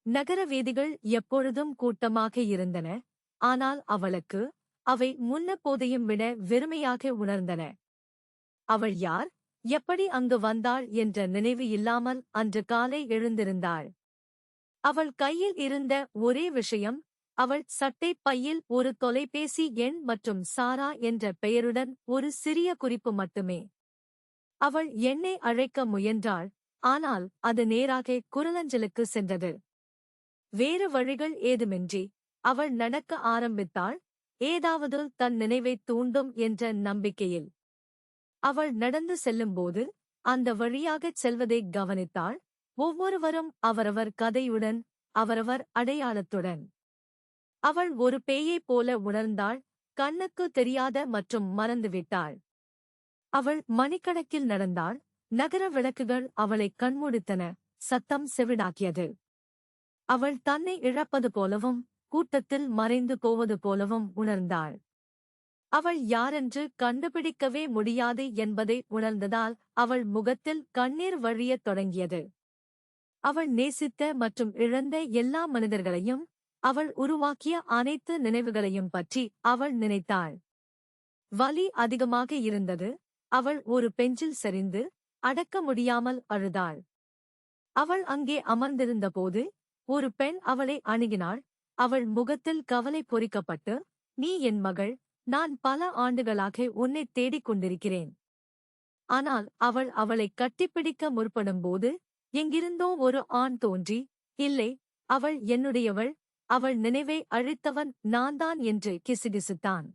நகர வீதிகள் எப்பொழுதும் கூட்டமாக இருந்தன. ஆனால் அவளுக்கு அவை முன்னெப்போதையும் விட வெறுமையாக உணர்ந்தன. அவள் யார், எப்படி அங்கு வந்தாள் என்ற நினைவு இல்லாமல் அன்று காலை எழுந்திருந்தாள். அவள் கையில் இருந்த ஒரே விஷயம், அவள் சட்டைப் பையில் ஒரு தொலைபேசி எண் மற்றும் சாரா என்ற பெயருடன் ஒரு சிறிய குறிப்பு மட்டுமே. அவள் எண்ணை அழைக்க முயன்றாள், ஆனால் அது நேராக குரலஞ்சலுக்கு சென்றது. வேறு வழிகள் ஏதுமின்றி அவள் நடக்க ஆரம்பித்தாள், ஏதாவது தன் நினைவைத் தூண்டும் என்ற நம்பிக்கையில். அவள் நடந்து செல்லும்போது அந்த வழியாகச் செல்வதைக் கவனித்தாள். ஒவ்வொருவரும் அவரவர் கதையுடன், அவரவர் அடையாளத்துடன். அவள் ஒரு பேயைப் போல உணர்ந்தாள், கண்ணுக்கு தெரியாத மற்றும் மறந்துவிட்டாள். அவள் மணிக்கணக்கில் நடந்தாள். நகர விளக்குகள் அவளைக் கண்மூடித்தன, சத்தம் செவிடாக்கியது. அவள் தன்னை இழப்பது போலவும் கூட்டத்தில் மறைந்து போவது போலவும் உணர்ந்தாள். அவள் யாரென்று கண்டுபிடிக்கவே முடியாது என்பதை உணர்ந்ததால் அவள் முகத்தில் கண்ணீர் வழியத் தொடங்கியது. அவள் நேசித்த மற்றும் இழந்த எல்லா மனிதர்களையும், அவள் உருவாக்கிய அனைத்து நினைவுகளையும் பற்றி அவள் நினைத்தாள். வலி அதிகமாக இருந்தது. அவள் ஒரு பெஞ்சில் சரிந்து அடக்க முடியாமல் அழுதாள். அவள் அங்கே அமர்ந்திருந்தபோது ஒரு பெண் அவளை அணுகினாள். அவள் முகத்தில் கவலை பொறிக்கப்பட்டு, நீ என் மகள், நான் பல ஆண்டுகளாக உன்னைத் தேடிக் கொண்டிருக்கிறேன். ஆனால் அவள் அவளைக் கட்டிப்பிடிக்க முற்படும்போது எங்கிருந்தோ ஒரு ஆண் தோன்றி, இல்லை, அவள் என்னுடையவள், அவள் நினைவை அழித்தவன் நான்தான் என்று கிசுகிசுத்தான்.